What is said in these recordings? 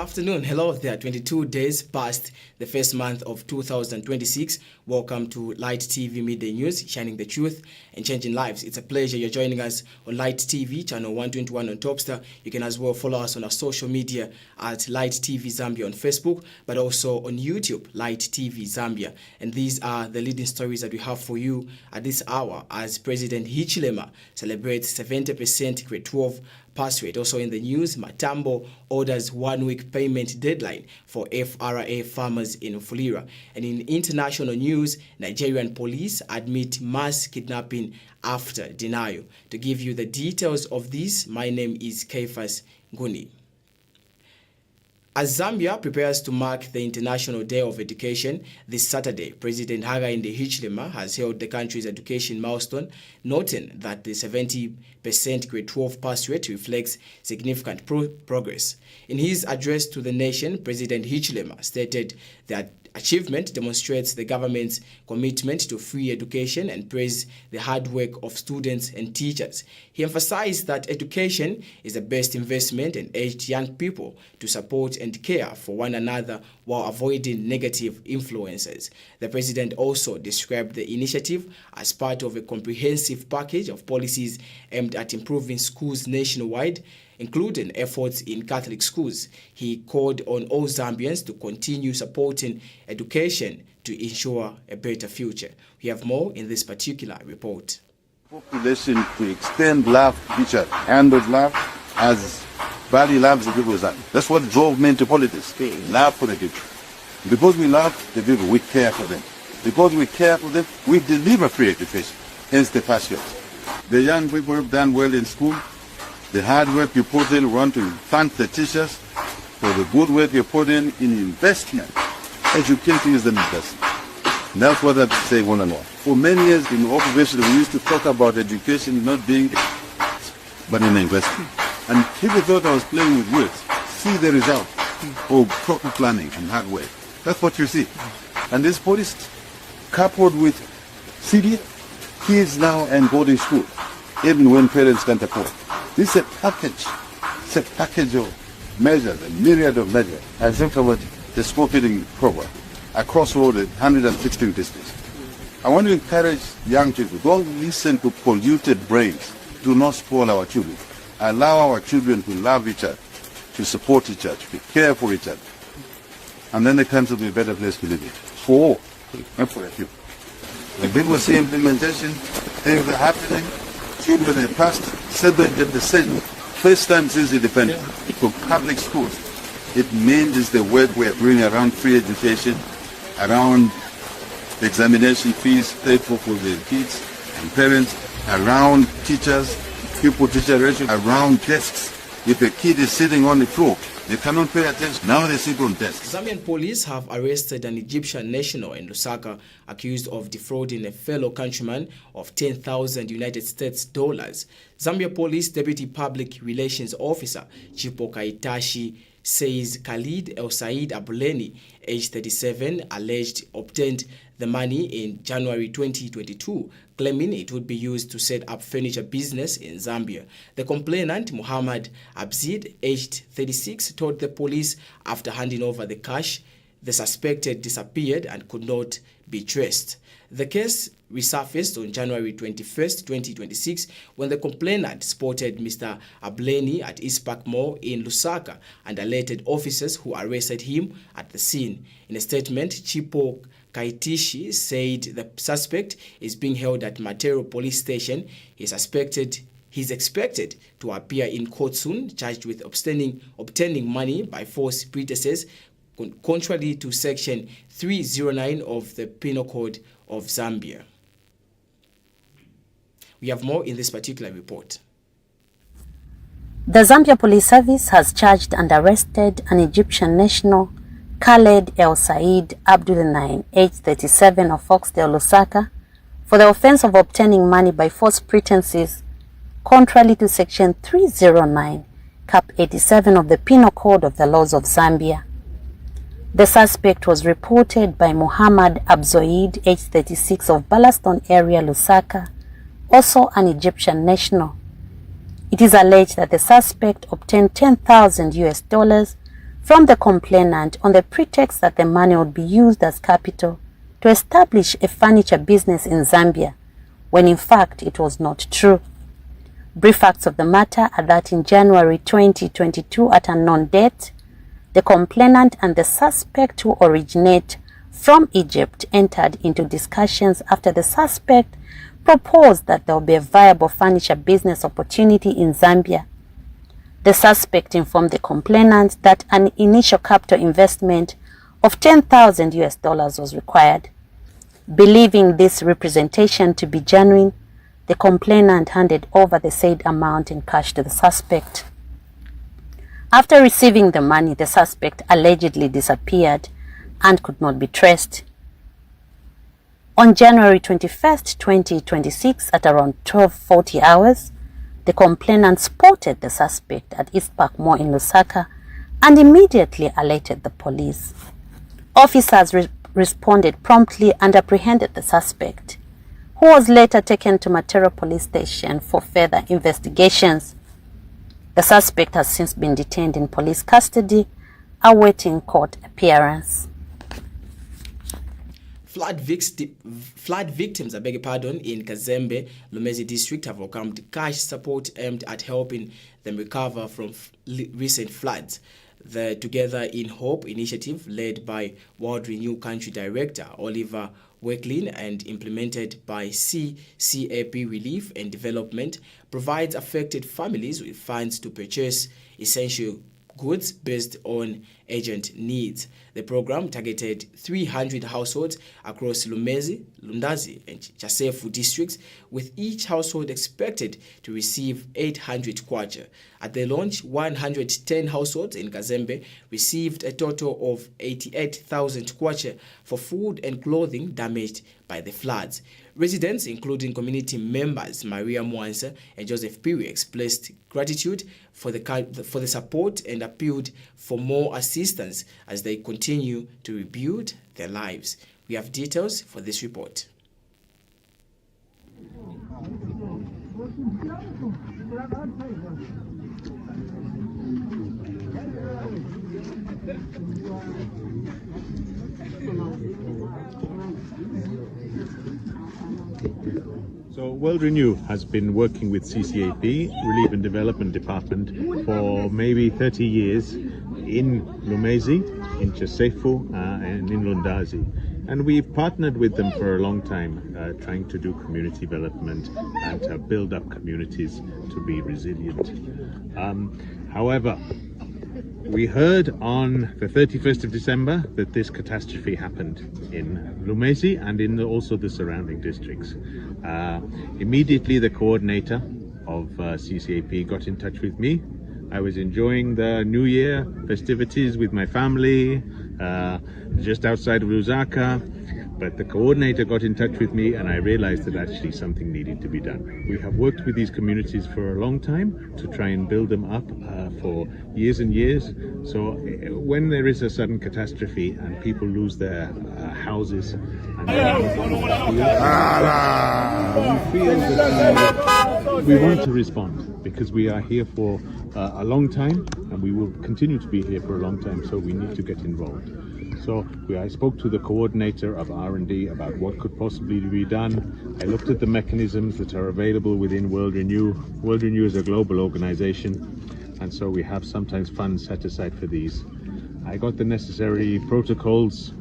afternoon. Hello there. 22 days past the first month of 2026. Welcome to Light TV Midday News, shining the truth and changing lives. It's a pleasure you're joining us on Light TV, channel 121 on Topstar. You can as well follow us on our social media at Light TV Zambia on Facebook, but also on YouTube, Light TV Zambia. And these are the leading stories that we have for you at this hour as President Hichilema celebrates 70% grade 12 pass rate. Also in the news, Matambo orders 1 week payment deadline for FRA farmers in Fulira. And in international news, Nigerian police admit mass kidnapping after denial. To give you the details of this, my name is Kaifas Nguni. As Zambia prepares to mark the International Day of Education this Saturday, President Hakainde Hichilema has held the country's education milestone, noting that the 70% grade 12 pass rate reflects significant progress. In his address to the nation, President Hichilema stated that achievement demonstrates the government's commitment to free education and praised the hard work of students and teachers. He emphasized that education is the best investment and urged young people to support and care for one another while avoiding negative influences. The president also described the initiative as part of a comprehensive package of policies aimed at improving schools nationwide, including efforts in Catholic schools. He called on all Zambians to continue supporting education to ensure a better future. We have more in this particular report. Population to extend love to each other, and with love as Bali loves the people of Zambia. That's what drove me into politics. Love for the people. Because we love the people, we care for them. Because we care for them, we deliver free education. Hence the pass rate. The young people have done well in school. The hard work you put in, we want to thank the teachers for the good work you put in investment. Education is an investment. And that's what I say one and one. For many years in occupation, we used to talk about education not being, but an investment. And people thought I was playing with words. See the result of proper planning and hard work. That's what you see. And this policy, coupled with city, kids now and go to school, even when parents can't afford. This is a package. It's a package of measures, a myriad of measures. I think about the school feeding program across all the 116 districts. I want to encourage young people, don't listen to polluted brains. Do not spoil our children. Allow our children to love each other, to support each other, to care for each other. And then the country will be a better place to live in. For all, not for a few. When people see implementation, things are happening, children are passed, celebrated the same. First time since independence, for public schools. It means the work we are doing around free education, around examination fees paid for the kids and parents, around teachers, pupil-teacher ratio, around desks. If a kid is sitting on the floor, they cannot pay attention. Now they sit on desks. Zambian police have arrested an Egyptian national in Lusaka accused of defrauding a fellow countryman of 10,000 United States dollars. Zambia Police Deputy Public Relations Officer Chipo Kaitashi says Khalid El Said Abuleni, age 37, alleged obtained the money in January 2022, claiming it would be used to set up furniture business in Zambia. The complainant, Muhammad Abzid, aged 36, told the police after handing over the cash, the suspected disappeared and could not be traced. The case resurfaced on January 21st, 2026, when the complainant spotted Mr. Abuleni at East Park Mall in Lusaka and alerted officers who arrested him at the scene. In a statement, Chipo Kaitishi said the suspect is being held at Matero Police Station. He's expected to appear in court soon, charged with obtaining money by false pretenses, contrary to Section 309 of the Penal Code of Zambia. We have more in this particular report. The Zambia Police Service has charged and arrested an Egyptian national, Khaled El Said Abdulnaim, age 37, of Foxdale, Lusaka, for the offense of obtaining money by false pretenses, contrary to Section 309, Cap 87 of the Penal Code of the Laws of Zambia. The suspect was reported by Muhammad Abzoid, age 36, of Ballaston area, Lusaka, also an Egyptian national. It is alleged that the suspect obtained $10,000 from the complainant on the pretext that the money would be used as capital to establish a furniture business in Zambia, when in fact it was not true. Brief facts of the matter are that in January 2022, at unknown date, the complainant and the suspect, who originate from Egypt, entered into discussions after the suspect proposed that there will be a viable furniture business opportunity in Zambia. The suspect informed the complainant that an initial capital investment of $10,000 was required. Believing this representation to be genuine, the complainant handed over the said amount in cash to the suspect. After receiving the money, the suspect allegedly disappeared and could not be traced. On January 21st, 2026, at around 12:40 hours, the complainant spotted the suspect at East Park Mall in Lusaka and immediately alerted the police. Officers responded promptly and apprehended the suspect, who was later taken to Matero Police Station for further investigations. The suspect has since been detained in police custody, awaiting court appearance. Flood victims, in Kazembe, Lumezi district have welcomed cash support aimed at helping them recover from recent floods. The Together in Hope initiative, led by World Renew Country Director Oliver Weklin and implemented by CCAP Relief and Development, provides affected families with funds to purchase essential goods based on urgent needs. The program targeted 300 households across Lumezi, Lundazi and Chasefu districts, with each household expected to receive 800 kwacha. At the launch, 110 households in Kazembe received a total of 88,000 kwacha for food and clothing damaged by the floods. Residents, including community members Maria Mwansa and Joseph Piri, expressed gratitude for the support and appealed for more assistance as they continue to rebuild their lives. We have details for this report. So World Renew has been working with CCAP, Relief and Development Department, for maybe 30 years in Lumezi, in Chasefu, and in Lundazi. And we've partnered with them for a long time, trying to do community development and to build up communities to be resilient. However, we heard on the 31st of December that this catastrophe happened in Lumezi and in also the surrounding districts. Immediately the coordinator of CCAP got in touch with me. I was enjoying the New Year festivities with my family just outside of Lusaka, but the coordinator got in touch with me and I realized that actually something needed to be done. We have worked with these communities for a long time to try and build them up for years and years. So when there is a sudden catastrophe and people lose their houses and we feel that we want to respond, because we are here for a long time and we will continue to be here for a long time, so we need to get involved. So I spoke to the coordinator of R&D about what could possibly be done. I looked at the mechanisms that are available within World Renew. World Renew is a global organization, and so we have sometimes funds set aside for these. I got the necessary protocols,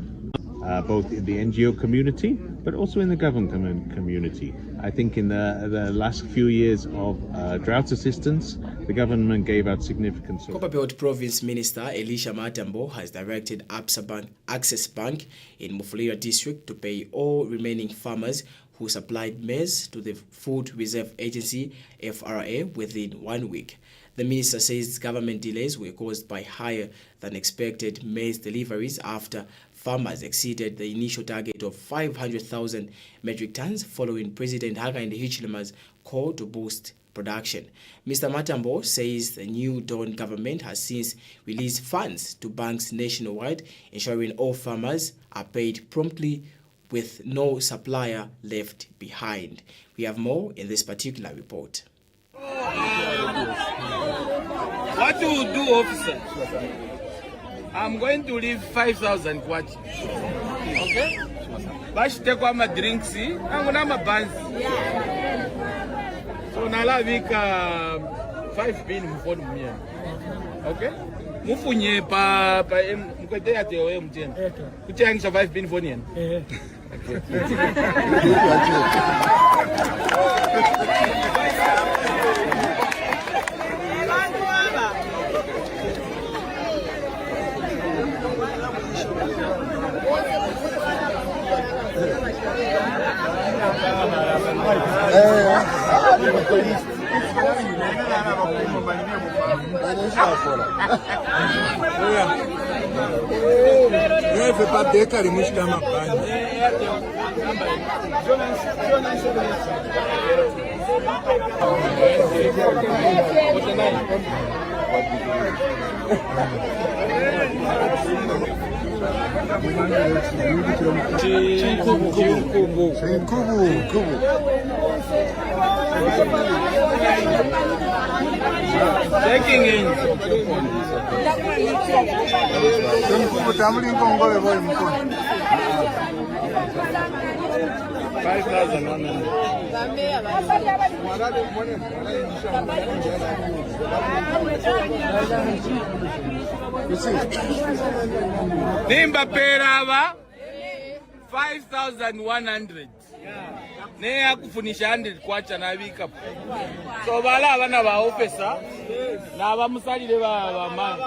both in the NGO community, but also in the government community. I think in the last few years of drought assistance, the government gave out significant support. Copperbelt Province Minister Elisha Matambo has directed Access Bank in Mufulira district to pay all remaining farmers who supplied maize to the Food Reserve Agency FRA within 1 week. The minister says government delays were caused by higher than expected maize deliveries after farmers exceeded the initial target of 500,000 metric tons following President Hakainde Hichilema's call to boost production. Mr. Matambo says the new Dawn government has since released funds to banks nationwide, ensuring all farmers are paid promptly with no supplier left behind. We have more in this particular report. What do you do, officer? I'm going to leave 5,000 kwacha. Okay? Bashitekwa ama drinks, angu na ama buns. So nalavika 5 pin mfoni mmiya. Okay? Mufunye pa mkwete ya tewe mtena. Kuchangisha 5 pin phone yen. Okay. Taking in. Nimba perava 5,100. Ne akufunisha 100 kwacha na vika. So bala abana ba officer na abamusalire ba man.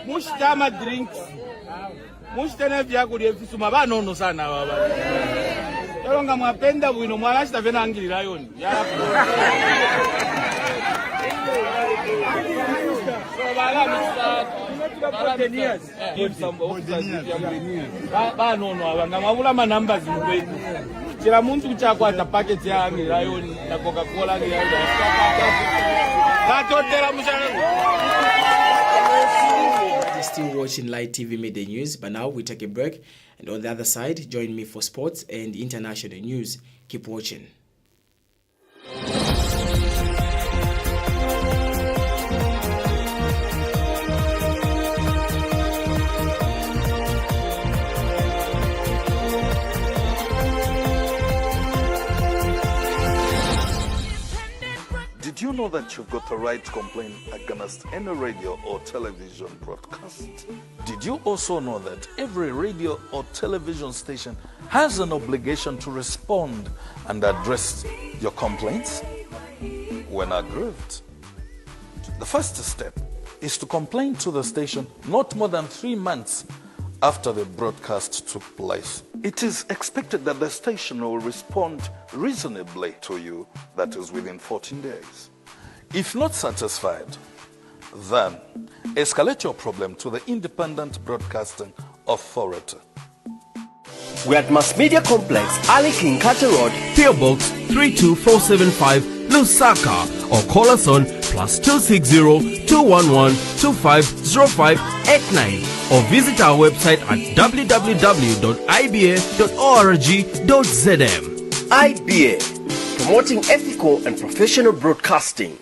Mushtama drinks. Mushtana vyakulya efisuma banono sana baba. Yalonga mwapenda bwino mwalashita vena angilira yoni. So bala no abanga mabula ma numbers mkwetu. Chira muntu kuchakwata packet ya angilira yoni na Coca-Cola ngiya. Batotera mushana. Still watching Light TV Midday News, but now we take a break, and on the other side, join me for sports and international news. Keep watching. Did you know that you've got the right to complain against any radio or television broadcast? Did you also know that every radio or television station has an obligation to respond and address your complaints when aggrieved? The first step is to complain to the station not more than 3 months after the broadcast took place. It is expected that the station will respond reasonably to you, that is within 14 days. If not satisfied, then escalate your problem to the Independent Broadcasting Authority. We're at Mass Media Complex, Ali King Carter Road, PO Box 32475, Lusaka, or call us on +260 211 250589, or visit our website at www.iba.org.zm. IBA, promoting ethical and professional broadcasting.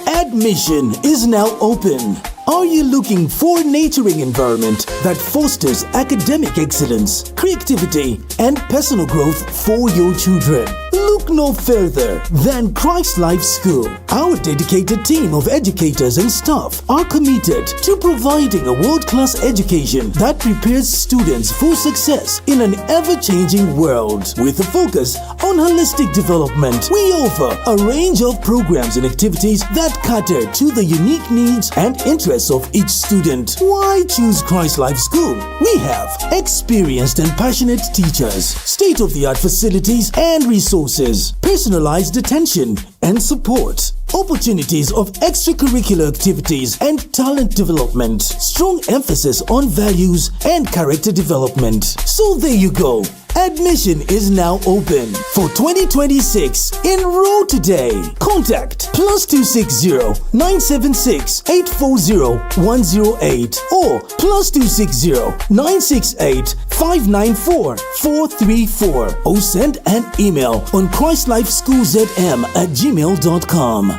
Admission is now open. Are you looking for a nurturing environment that fosters academic excellence, creativity, and personal growth for your children? Look no further than Christ Life School. Our dedicated team of educators and staff are committed to providing a world-class education that prepares students for success in an ever-changing world. With a focus on holistic development, we offer a range of programs and activities that cater to the unique needs and interests of each student. Why choose Christ Life School? We have experienced and passionate teachers, state-of-the-art facilities and resources, personalized attention and support, opportunities of extracurricular activities and talent development, strong emphasis on values and character development. So there you go. Admission is now open for 2026. Enroll today. Contact +260 976 840 108 or +260 968 594 434, or send an email on christlifeschoolzm@gmail.com.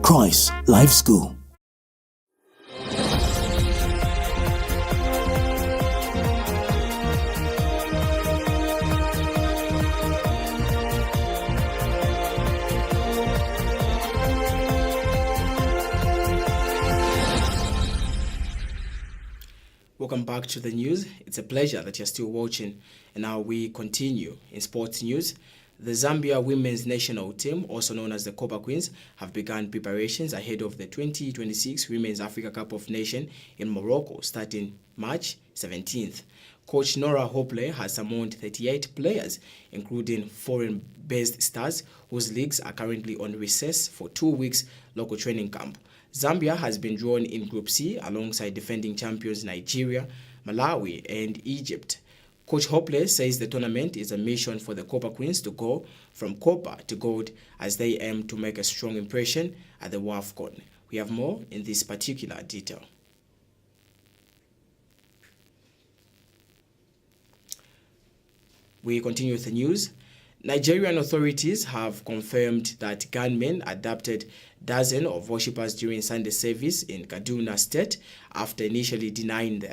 Christ Life School. Welcome back to the news. It's a pleasure that you're still watching. And now we continue in sports news. The Zambia women's national team, also known as the Copper Queens, have begun preparations ahead of the 2026 Women's Africa Cup of Nations in Morocco starting March 17th. Coach Nora Hopley has summoned 38 players, including foreign-based stars whose leagues are currently on recess for 2 weeks local training camp. Zambia has been drawn in Group C alongside defending champions Nigeria, Malawi, and Egypt. Coach Hopley says the tournament is a mission for the Copper Queens to go from copper to gold as they aim to make a strong impression at the WAFCON. We have more in this particular detail. We continue with the news. Nigerian authorities have confirmed that gunmen abducted dozens of worshippers during Sunday service in Kaduna State after initially denying the